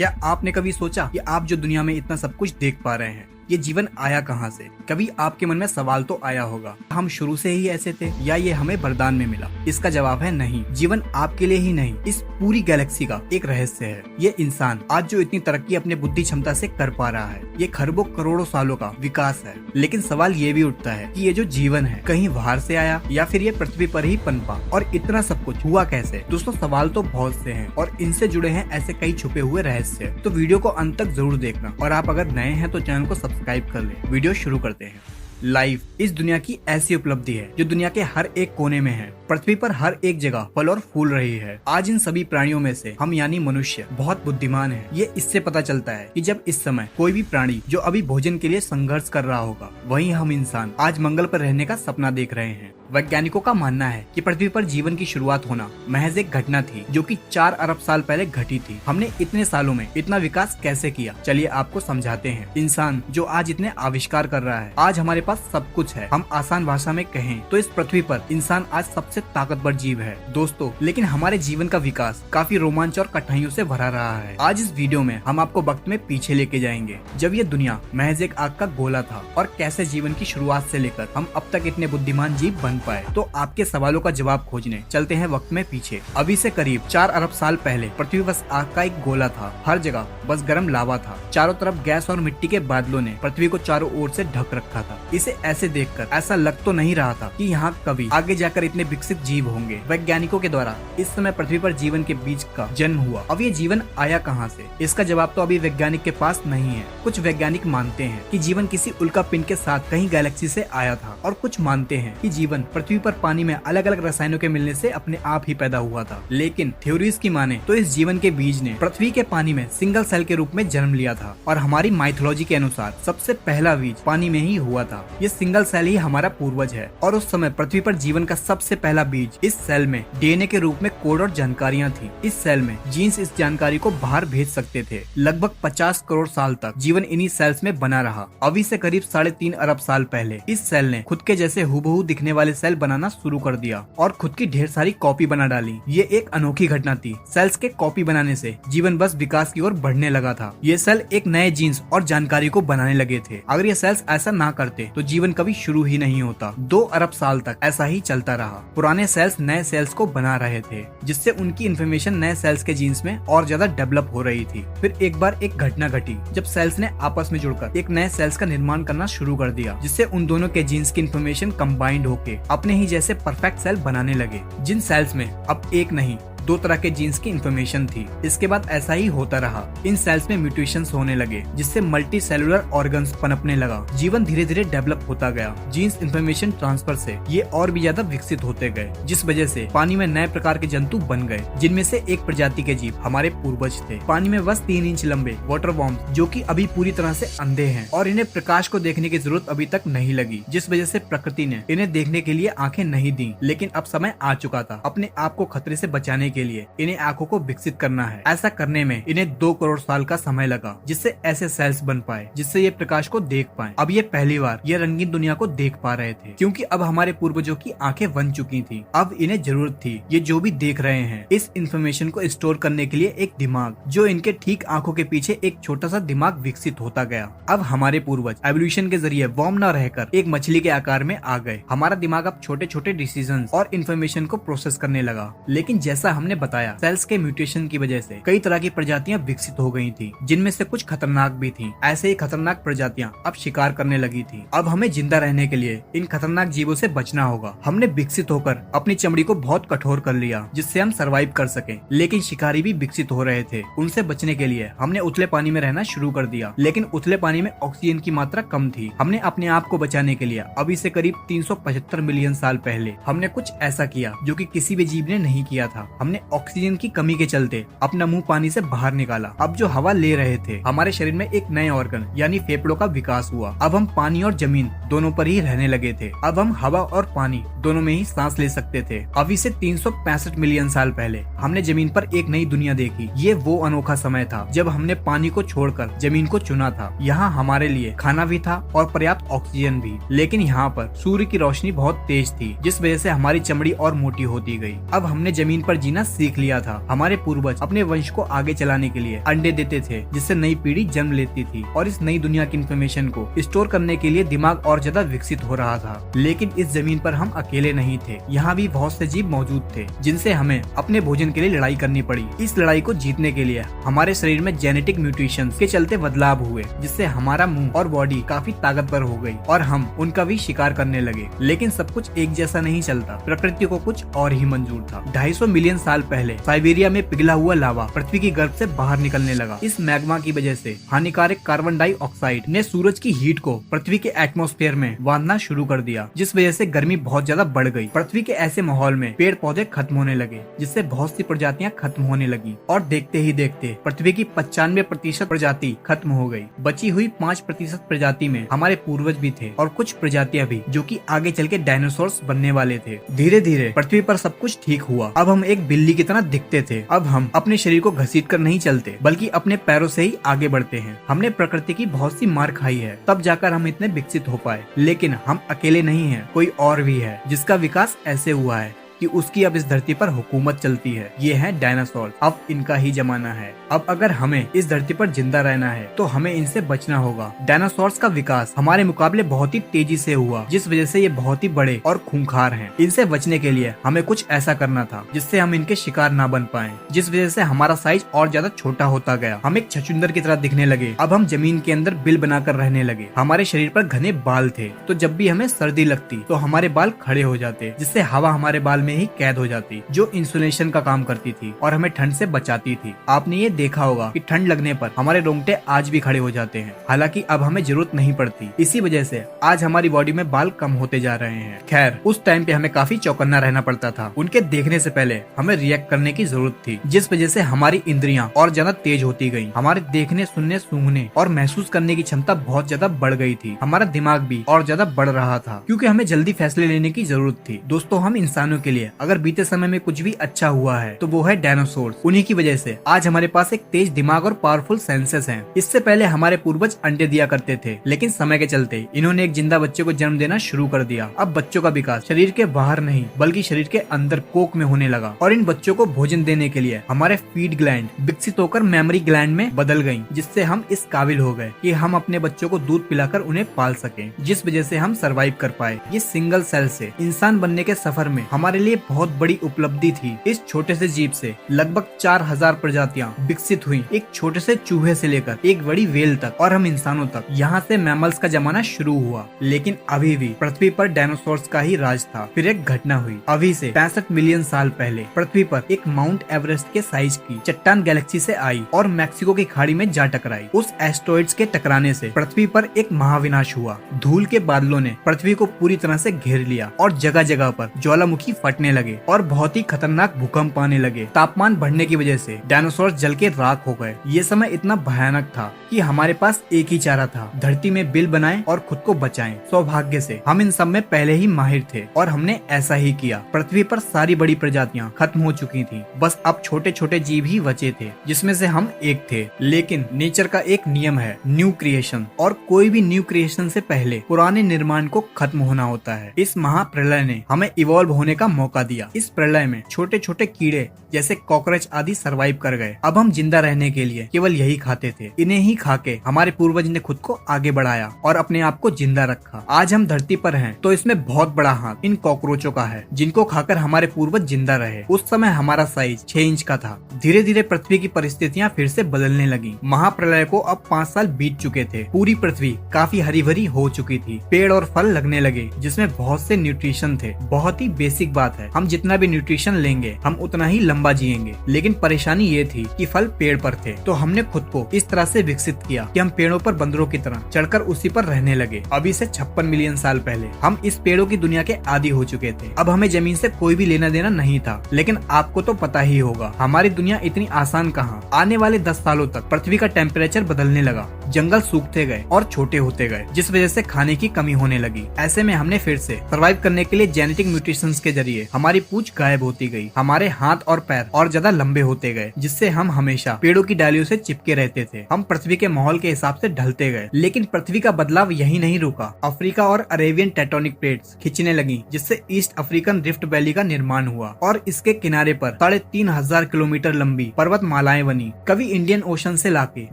क्या आपने कभी सोचा कि आप जो दुनिया में इतना सब कुछ देख पा रहे हैं, ये जीवन आया कहाँ से? कभी आपके मन में सवाल तो आया होगा, हम शुरू से ही ऐसे थे या ये हमें वरदान में मिला? इसका जवाब है नहीं। जीवन आपके लिए ही नहीं, इस पूरी गैलेक्सी का एक रहस्य है। ये इंसान आज जो इतनी तरक्की अपने बुद्धि क्षमता से कर पा रहा है, ये खरबों करोड़ों सालों का विकास है। लेकिन सवाल ये भी उठता है कि ये जो जीवन है कहीं बाहर से आया या फिर ये पृथ्वी पर ही पनपा, और इतना सब कुछ हुआ कैसे? दोस्तों, सवाल तो बहुत से हैं और इनसे जुड़े हैं ऐसे कई छुपे हुए रहस्य। तो वीडियो को अंत तक जरूर देखना, और आप अगर नए हैं तो चैनल को सब्सक्राइब कर ले। वीडियो शुरू करते हैं। लाइफ इस दुनिया की ऐसी उपलब्धि है जो दुनिया के हर एक कोने में है। पृथ्वी पर हर एक जगह फल और फूल रही है। आज इन सभी प्राणियों में से हम यानी मनुष्य बहुत बुद्धिमान है। ये इससे पता चलता है कि जब इस समय कोई भी प्राणी जो अभी भोजन के लिए संघर्ष कर रहा होगा, वहीं हम इंसान आज मंगल पर रहने का सपना देख रहे हैं। वैज्ञानिकों का मानना है कि पृथ्वी पर जीवन की शुरुआत होना महज एक घटना थी जो कि 4 अरब साल पहले घटी थी। हमने इतने सालों में इतना विकास कैसे किया, चलिए आपको समझाते हैं। इंसान जो आज इतने आविष्कार कर रहा है, आज हमारे पास सब कुछ है। हम आसान भाषा में कहें तो इस पृथ्वी पर इंसान आज सबसे ताकतवर जीव है दोस्तों। लेकिन हमारे जीवन का विकास काफी रोमांच और कठिनाइयों से भरा रहा है। आज इस वीडियो में हम आपको वक्त में पीछे लेके जाएंगे, जब ये दुनिया महज एक आग का गोला था, और कैसे जीवन की शुरुआत से लेकर हम अब तक इतने बुद्धिमान जीव बन पाए। तो आपके सवालों का जवाब खोजने चलते हैं वक्त में पीछे। अभी से करीब 4 अरब साल पहले पृथ्वी बस आग का एक गोला था। हर जगह बस गर्म लावा था। चारों तरफ गैस और मिट्टी के बादलों ने पृथ्वी को चारों ओर से ढक रखा था। इसे ऐसे देखकर ऐसा लग तो नहीं रहा था कि यहाँ कभी आगे जाकर इतने विकसित जीव होंगे। वैज्ञानिकों के द्वारा इस समय पृथ्वी पर जीवन के बीज का जन्म हुआ। अब ये जीवन आया कहाँ से? इसका जवाब तो अभी वैज्ञानिक के पास नहीं है। कुछ वैज्ञानिक मानते हैं कि जीवन किसी उल्का पिंड के साथ कहीं गैलेक्सी से आया था, और कुछ मानते हैं कि जीवन पृथ्वी पर पानी में अलग अलग रसायनों के मिलने से अपने आप ही पैदा हुआ था। लेकिन थ्योरीज की माने तो इस जीवन के बीज ने पृथ्वी के पानी में सिंगल सेल के रूप में जन्म लिया था, और हमारी माइथोलॉजी के अनुसार सबसे पहला बीज पानी में ही हुआ था। ये सिंगल सेल ही हमारा पूर्वज है, और उस समय पृथ्वी पर जीवन का सबसे पहला बीज इस सेल में डीएनए के रूप में कोड और जानकारियां थी। इस सेल में जीन्स इस जानकारी को बाहर भेज सकते थे। लगभग 50 करोड़ साल तक जीवन इन्हीं सेल्स में बना रहा। अभी से करीब 3.5 अरब साल पहले इस सेल ने खुद के जैसे हुबहू दिखने वाले सेल बनाना शुरू कर दिया और खुद की ढेर सारी कॉपी बना डाली। ये एक अनोखी घटना थी। सेल्स के कॉपी बनाने से जीवन बस विकास की ओर बढ़ने लगा था। ये सेल एक नए जीन्स और जानकारी को बनाने लगे थे। अगर ये सेल्स ऐसा ना करते तो जीवन कभी शुरू ही नहीं होता। 2 अरब साल तक ऐसा ही चलता रहा। पुराने सेल्स नए सेल्स को बना रहे थे, जिससे उनकी इन्फॉर्मेशन नए सेल्स के जीन्स में और ज्यादा डेवलप हो रही थी। फिर एक बार एक घटना घटी जब सेल्स ने आपस में जुड़कर एक नए सेल्स का निर्माण करना शुरू कर दिया, जिससे उन दोनों के जीन्स की इन्फॉर्मेशन कंबाइंड होके अपने ही जैसे परफेक्ट सेल बनाने लगे। जिन सेल्स में अब एक नहीं 2 तरह के जीन्स की इन्फॉर्मेशन थी। इसके बाद ऐसा ही होता रहा। इन सेल्स में म्यूटेशंस होने लगे, जिससे मल्टी सेलुलर ऑर्गन्स पनपने लगा। जीवन धीरे धीरे डेवलप होता गया। जीन्स इन्फॉर्मेशन ट्रांसफर से ये और भी ज्यादा विकसित होते गए, जिस वजह से पानी में नए प्रकार के जंतु बन गए, जिनमें से एक प्रजाति के जीव हमारे पूर्वज थे। पानी में बस 3 इंच लंबे वाटर वॉर्म्स, जो कि अभी पूरी तरह से अंधे हैं और इन्हें प्रकाश को देखने की जरूरत अभी तक नहीं लगी, जिस वजह से प्रकृति ने इन्हें देखने के लिए आंखें नहीं दी। लेकिन अब समय आ चुका था अपने आप को खतरे से बचाने के लिए इन्हें आंखों को विकसित करना है। ऐसा करने में इन्हें 2 करोड़ साल का समय लगा, जिससे ऐसे सेल्स बन पाए जिससे ये प्रकाश को देख पाए। अब ये पहली बार ये रंगीन दुनिया को देख पा रहे थे, क्योंकि अब हमारे पूर्वजों की आंखें बन चुकी थी। अब इन्हें जरूरत थी ये जो भी देख रहे हैं इस इंफॉर्मेशन को स्टोर करने के लिए एक दिमाग, जो इनके ठीक आंखों के पीछे एक छोटा सा दिमाग विकसित होता गया। अब हमारे पूर्वज एवोल्यूशन के जरिए वर्म न रहकर एक मछली के आकार में आ गए। हमारा दिमाग अब छोटे छोटे डिसीजन और इन्फॉर्मेशन को प्रोसेस करने लगा। लेकिन जैसा हमने बताया, सेल्स के म्यूटेशन की वजह से कई तरह की प्रजातियां विकसित हो गई थी, जिनमें से कुछ खतरनाक भी थी। ऐसे ही खतरनाक प्रजातियां अब शिकार करने लगी थी। अब हमें जिंदा रहने के लिए इन खतरनाक जीवों से बचना होगा। हमने विकसित होकर अपनी चमड़ी को बहुत कठोर कर लिया, जिससे हम सरवाइव कर सके। लेकिन शिकारी भी विकसित हो रहे थे। उनसे बचने के लिए हमने उथले पानी में रहना शुरू कर दिया। लेकिन उथले पानी में ऑक्सीजन की मात्रा कम थी। हमने अपने आप को बचाने के लिए अभी से करीब 375 मिलियन साल पहले हमने कुछ ऐसा किया जो कि किसी भी जीव ने नहीं किया था। हमने ऑक्सीजन की कमी के चलते अपना मुंह पानी से बाहर निकाला। अब जो हवा ले रहे थे, हमारे शरीर में एक नए ऑर्गन यानी फेफड़ों का विकास हुआ। अब हम पानी और जमीन दोनों पर ही रहने लगे थे। अब हम हवा और पानी दोनों में ही सांस ले सकते थे। अभी से 365 मिलियन साल पहले हमने जमीन पर एक नई दुनिया देखी। ये वो अनोखा समय था जब हमने पानी को छोड़कर जमीन को चुना था। यहाँ हमारे लिए खाना भी था और पर्याप्त ऑक्सीजन भी, लेकिन यहाँ पर सूर्य की रोशनी बहुत तेज थी, जिस वजह से हमारी चमड़ी और मोटी होती गई। अब हमने जमीन पर जीना सीख लिया था। हमारे पूर्वज अपने वंश को आगे चलाने के लिए अंडे देते थे, जिससे नई पीढ़ी जन्म लेती थी और इस नई दुनिया की इंफॉर्मेशन को स्टोर करने के लिए दिमाग और ज्यादा विकसित हो रहा था। लेकिन इस जमीन पर हम अकेले नहीं थे। यहाँ भी बहुत से जीव मौजूद थे जिनसे हमें अपने भोजन के लिए लड़ाई करनी पड़ी। इस लड़ाई को जीतने के लिए हमारे शरीर में जेनेटिक म्यूटेशंस के चलते बदलाव हुए, जिससे हमारा मुंह और बॉडी काफी ताकतवर हो गई और हम उनका भी शिकार करने लगे। लेकिन सब कुछ एक जैसा नहीं चलता। प्रकृति को कुछ और ही मंजूर था। 250 मिलियन साल पहले साइबेरिया में पिघला हुआ लावा पृथ्वी की गर्भ से बाहर निकलने लगा। इस मैग्मा की वजह से हानिकारक कार्बन डाइऑक्साइड ने सूरज की हीट को पृथ्वी के एटमॉस्फेयर में बांधना शुरू कर दिया, जिस वजह से गर्मी बहुत ज्यादा बढ़ गई। पृथ्वी के ऐसे माहौल में पेड़ पौधे खत्म होने लगे, जिससे बहुत सी प्रजातियां खत्म होने लगी और देखते ही देखते पृथ्वी की 95% प्रजाति खत्म हो गई। बची हुई 5% प्रजाति में हमारे पूर्वज भी थे और कुछ प्रजातियां भी, जो कि आगे चल के डायनासोर्स बनने वाले थे। धीरे धीरे पृथ्वी पर सब कुछ ठीक हुआ। अब हम एक बिल्ली की तरह दिखते थे। अब हम अपने शरीर को घसीट कर नहीं चलते, बल्कि अपने पैरों से ही आगे बढ़ते हैं। हमने प्रकृति की बहुत सी मार खाई है, तब जाकर हम इतने विकसित हो पाए। लेकिन हम अकेले नहीं हैं, कोई और भी है जिसका विकास ऐसे हुआ है कि उसकी अब इस धरती पर हुकूमत चलती है। ये है डायनासोर। अब इनका ही जमाना है। अब अगर हमें इस धरती पर जिंदा रहना है तो हमें इनसे बचना होगा। डायनासोर्स का विकास हमारे मुकाबले बहुत ही तेजी से हुआ, जिस वजह से ये बहुत ही बड़े और खूंखार हैं। इनसे बचने के लिए हमें कुछ ऐसा करना था जिससे हम इनके शिकार ना बन पाए, जिस वजह से हमारा साइज और ज्यादा छोटा होता गया। हम एक छछूंदर की तरह दिखने लगे। अब हम जमीन के अंदर बिल बनाकर रहने लगे। हमारे शरीर पर घने बाल थे, तो जब भी हमें सर्दी लगती तो हमारे बाल खड़े हो जाते, जिससे हवा हमारे बाल में ही कैद हो जाती, जो इंसुलेशन का काम करती थी और हमें ठंड से बचाती थी। आपने ये देखा होगा कि ठंड लगने पर हमारे रोंगटे आज भी खड़े हो जाते हैं, हालांकि अब हमें जरूरत नहीं पड़ती। इसी वजह से आज हमारी बॉडी में बाल कम होते जा रहे हैं। खैर, उस टाइम पे हमें काफी चौकन्ना रहना पड़ता था। उनके देखने से पहले हमें रिएक्ट करने की जरूरत थी, जिस वजह से हमारी इंद्रियां और ज्यादा तेज होती गयी। हमारे देखने, सुनने, सूंघने और महसूस करने की क्षमता बहुत ज्यादा बढ़ गई थी। हमारा दिमाग भी और ज्यादा बढ़ रहा था, क्योंकि हमें जल्दी फैसले लेने की जरूरत थी। दोस्तों, हम इंसानों के लिए अगर बीते समय में कुछ भी अच्छा हुआ है तो वो है डायनासोर्स। उन्हीं की वजह से आज हमारे पास एक तेज दिमाग और पावरफुल सेंसेस हैं। इससे पहले हमारे पूर्वज अंडे दिया करते थे, लेकिन समय के चलते इन्होंने एक जिंदा बच्चे को जन्म देना शुरू कर दिया। अब बच्चों का विकास शरीर के बाहर नहीं बल्कि शरीर के अंदर कोक में होने लगा, और इन बच्चों को भोजन देने के लिए हमारे फीड ग्लैंड विकसित होकर मेमोरी ग्लैंड में बदल गयी, जिससे हम इस काबिल हो गए कि हम अपने बच्चों को दूध पिलाकर उन्हें पाल सकें, जिस वजह से हम सरवाइव कर पाए। ये सिंगल सेल से इंसान बनने के सफर में हमारे लिए बहुत बड़ी उपलब्धि थी। इस छोटे से जीव से लगभग 4000 प्रजातियां विकसित हुई, एक छोटे से चूहे से लेकर एक बड़ी व्हेल तक और हम इंसानों तक। यहाँ से मैमल्स का जमाना शुरू हुआ, लेकिन अभी भी पृथ्वी पर डायनासोर्स का ही राज था। फिर एक घटना हुई। अभी से 65 मिलियन साल पहले पृथ्वी पर एक माउंट एवरेस्ट के साइज की चट्टान गैलेक्सी से आई और मैक्सिको की खाड़ी में जा टकराई। उस एस्टेरॉइड्स के टकराने से पृथ्वी पर एक महाविनाश हुआ। धूल के बादलों ने पृथ्वी को पूरी तरह से घेर लिया और जगह जगह पर ज्वालामुखी फटने लगे और बहुत ही खतरनाक भूकंप आने लगे। तापमान बढ़ने की वजह से डायनासोर जल के राख हो गए। ये समय इतना भयानक था कि हमारे पास एक ही चारा था, धरती में बिल बनाएं और खुद को बचाएं। सौभाग्य से हम इन सब में पहले ही माहिर थे और हमने ऐसा ही किया। पृथ्वी पर सारी बड़ी प्रजातियां खत्म हो चुकी थी, बस अब छोटे छोटे जीव ही बचे थे, जिसमें से हम एक थे। लेकिन नेचर का एक नियम है, न्यू क्रिएशन, और कोई भी न्यू क्रिएशन से पहले पुराने निर्माण को खत्म होना होता है। इस महाप्रलय ने हमें इवॉल्व होने का मौका दिया। इस प्रलय में छोटे छोटे कीड़े जैसे कॉकरोच आदि सरवाइव कर गए। अब हम जिंदा रहने के लिए केवल यही खाते थे। इन्हें ही खा के हमारे पूर्वज ने खुद को आगे बढ़ाया और अपने आप को जिंदा रखा। आज हम धरती पर हैं तो इसमें बहुत बड़ा हाथ इन कॉकरोचों का है, जिनको खाकर हमारे पूर्वज जिंदा रहे। उस समय हमारा साइज 6 इंच का था। धीरे धीरे पृथ्वी की परिस्थितियां फिर से बदलने लगी। महाप्रलय को अब 5 साल बीत चुके थे। पूरी पृथ्वी काफी हरी भरी हो चुकी थी। पेड़ और फल लगने लगे, जिसमें बहुत से न्यूट्रिशन थे। बहुत ही बेसिक बात बात है, हम जितना भी न्यूट्रिशन लेंगे हम उतना ही लंबा जिएंगे। लेकिन परेशानी ये थी कि फल पेड़ पर थे, तो हमने खुद को इस तरह से विकसित किया कि हम पेड़ों पर बंदरों की तरह चढ़कर उसी पर रहने लगे। अभी से 56 मिलियन साल पहले हम इस पेड़ों की दुनिया के आदी हो चुके थे। अब हमें जमीन से कोई भी लेना देना नहीं था। लेकिन आपको तो पता ही होगा, हमारी दुनिया इतनी आसान कहाँ। आने वाले 10 सालों तक पृथ्वी का टेम्परेचर बदलने लगा, जंगल सूखते गए और छोटे होते गए, जिस वजह से खाने की कमी होने लगी। ऐसे में हमने फिर से सर्वाइव करने के लिए जेनेटिक म्यूटेशंस के जरिए हमारी पूंछ गायब होती गई, हमारे हाथ और पैर और ज्यादा लंबे होते गए, जिससे हम हमेशा पेड़ों की डालियों से चिपके रहते थे। हम पृथ्वी के माहौल के हिसाब से ढलते गए। लेकिन पृथ्वी का बदलाव यही नहीं रुका। अफ्रीका और अरेबियन टेक्टोनिक प्लेट्स खिंचने लगी, जिससे ईस्ट अफ्रीकन रिफ्ट वैली का निर्माण हुआ और इसके किनारे पर 3,500 किलोमीटर लंबी पर्वतमालाएं बनी। कभी इंडियन ओशन से लाके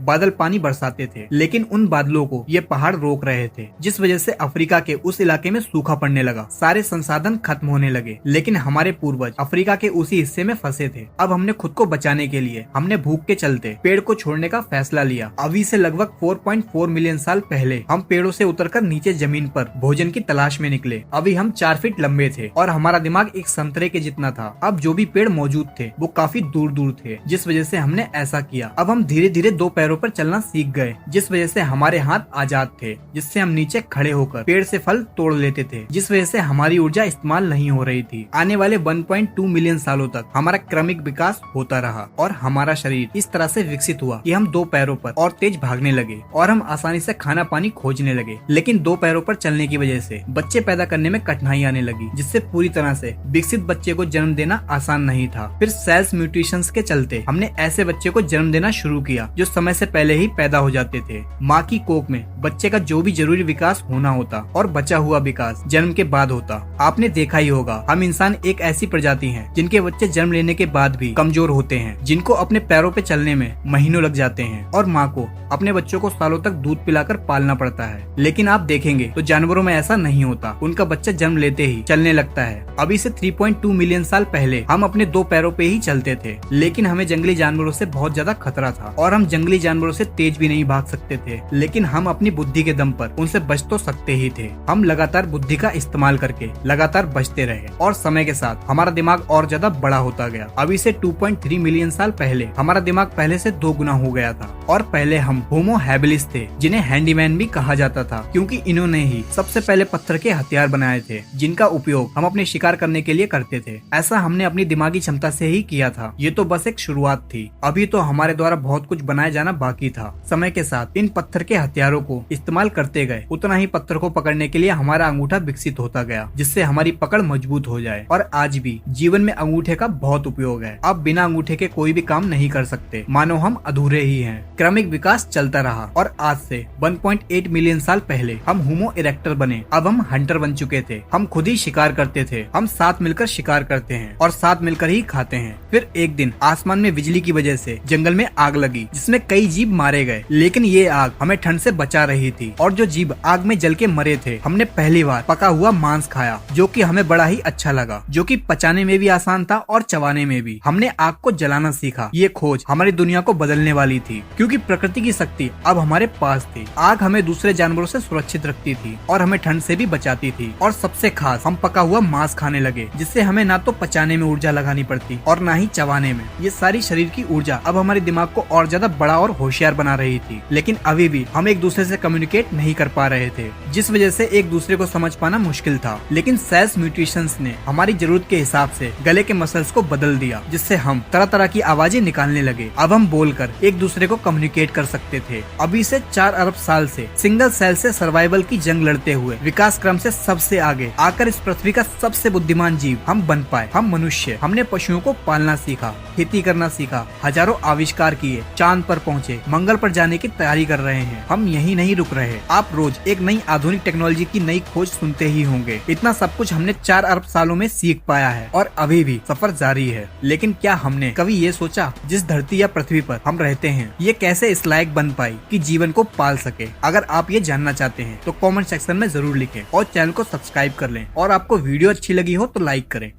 बादल पानी बरसाते थे, लेकिन उन बादलों को ये पहाड़ रोक रहे थे, जिस वजह से अफ्रीका के उस इलाके में सूखा पड़ने लगा, सारे संसाधन खत्म होने लगे। लेकिन हमारे पूर्वज अफ्रीका के उसी हिस्से में फंसे थे। अब हमने खुद को बचाने के लिए हमने भूख के चलते पेड़ को छोड़ने का फैसला लिया। अभी से लगभग 4.4 मिलियन साल पहले हम पेड़ों से उतरकर नीचे जमीन पर भोजन की तलाश में निकले। अभी हम 4 फीट लंबे थे और हमारा दिमाग एक संतरे के जितना था। अब जो भी पेड़ मौजूद थे वो काफी दूर दूर थे, जिस वजह से हमने ऐसा किया। अब हम धीरे धीरे 2 पैरों पर चलना सीख गए, जिस वजह से हमारे हाथ आजाद थे, जिससे हम नीचे खड़े होकर पेड़ से फल तोड़ लेते थे, जिस वजह से हमारी ऊर्जा इस्तेमाल नहीं हो रही थी। आने वाले 1.2 मिलियन सालों तक हमारा क्रमिक विकास होता रहा और हमारा शरीर इस तरह से विकसित हुआ कि हम 2 पैरों पर और तेज भागने लगे और हम आसानी से खाना पानी खोजने लगे। लेकिन 2 पैरों पर चलने की वजह से बच्चे पैदा करने में कठिनाई आने लगी, जिससे पूरी तरह से विकसित बच्चे को जन्म देना आसान नहीं था। फिर सेल्स म्यूटेशंस के चलते हमने ऐसे बच्चे को जन्म देना शुरू किया जो समय से पहले ही पैदा हो जाते थे। माँ की कोख में बच्चे का जो भी जरूरी विकास होना होता और बचा हुआ विकास जन्म के बाद होता। आपने देखा ही होगा, हम इंसान एक ऐसी प्रजाति हैं जिनके बच्चे जन्म लेने के बाद भी कमजोर होते हैं, जिनको अपने पैरों पे चलने में महीनों लग जाते हैं और माँ को अपने बच्चों को सालों तक दूध पिलाकर पालना पड़ता है। लेकिन आप देखेंगे तो जानवरों में ऐसा नहीं होता, उनका बच्चा जन्म लेते ही चलने लगता है। अभी से 3.2 मिलियन साल पहले हम अपने 2 पैरों पे ही चलते थे, लेकिन हमें जंगली जानवरों से बहुत ज्यादा खतरा था और हम जंगली जानवरों से तेज भी नहीं भाग सकते थे। लेकिन हम अपनी बुद्धि के दम पर उनसे बच तो सकते ही थे। हम लगातार बुद्धि का इस्तेमाल करके लगातार बचते रहे और समय के साथ हमारा दिमाग और ज्यादा बड़ा होता गया। अभी से 2.3 मिलियन साल पहले हमारा दिमाग पहले से 2 गुना हो गया था और पहले हम होमो हैबिलिस थे, जिन्हें हैंडीमैन भी कहा जाता था, क्योंकि इन्होंने ही सबसे पहले पत्थर के हथियार बनाए थे, जिनका उपयोग हम अपने शिकार करने के लिए करते थे। ऐसा हमने अपनी दिमागी क्षमता से ही किया था। ये तो बस एक शुरुआत थी, अभी तो हमारे द्वारा बहुत कुछ बनाया जाना बाकी था। समय के साथ इन पत्थर के हथियारों को इस्तेमाल करते गए, उतना ही पत्थर को पकड़ने के लिए हमारा अंगूठा विकसित होता गया, जिससे हमारी पकड़ मजबूत हो जाए। और आज भी जीवन में अंगूठे का बहुत उपयोग है। अब बिना अंगूठे के कोई भी काम नहीं कर सकते, मानो हम अधूरे ही हैं। क्रमिक विकास चलता रहा और आज से 1.8 मिलियन साल पहले हम होमो इरेक्टर बने। अब हम हंटर बन चुके थे। हम खुद ही शिकार करते थे। हम साथ मिलकर शिकार करते हैं और साथ मिलकर ही खाते हैं। फिर एक दिन आसमान में बिजली की वजह से जंगल में आग लगी, जिसमें कई जीव मारे गए। लेकिन ये आग हमें ठंड से बचा रही थी और जो जीव आग में जल के मरे थे, हमने पहली बार पका हुआ मांस खाया, जो कि हमें बड़ा ही अच्छा लगा, जो कि पचाने में भी आसान था और चबाने में भी। हमने आग को जलाना सीखा। ये खोज हमारी दुनिया को बदलने वाली थी, क्योंकि प्रकृति की शक्ति अब हमारे पास थी। आग हमें दूसरे जानवरों से सुरक्षित रखती थी और हमें ठंड से भी बचाती थी। और सबसे खास, हम पका हुआ मांस खाने लगे, जिससे हमें ना तो पचाने में ऊर्जा लगानी पड़ती और ना ही चबाने में। ये सारी शरीर की ऊर्जा अब हमारे दिमाग को और ज्यादा बड़ा और होशियार बना रही थी। लेकिन अभी भी हम एक दूसरे से कम्युनिकेट नहीं कर पा रहे थे, जिस वजह से एक दूसरे को समझ पाना मुश्किल था। लेकिन सेल्स म्यूटेशंस ने हमारी जरूरत के हिसाब से गले के मसल्स को बदल दिया, जिससे हम तरह तरह की आवाजें निकालने लगे। अब हम बोलकर एक दूसरे को कम्युनिकेट कर सकते थे। अभी से 4 अरब साल से सिंगल सेल से सर्वाइवल की जंग लड़ते हुए विकास क्रम से सबसे आगे आकर इस पृथ्वी का सबसे बुद्धिमान जीव हम बन पाए। हम मनुष्य, हमने पशुओं को पालना सीखा, खेती करना सीखा, हजारों आविष्कार किए, चांद पर पहुँचे, मंगल पर जाने की तैयारी कर रहे हैं। हम यही नहीं रुक रहे। आप रोज एक नई आधुनिक टेक्नोलॉजी की नई खोज सुनते ही होंगे। इतना सब कुछ हमने 4 अरब सालों में सीख पाया है और अभी भी सफर जारी है। लेकिन क्या हमने कभी ये सोचा, जिस धरती या पृथ्वी पर हम रहते हैं, ये कैसे इस लायक बन पाई कि जीवन को पाल सके? अगर आप ये जानना चाहते हैं तो कमेंट सेक्शन में जरूर लिखें और चैनल को सब्सक्राइब कर लें। और आपको वीडियो अच्छी लगी हो तो लाइक करें।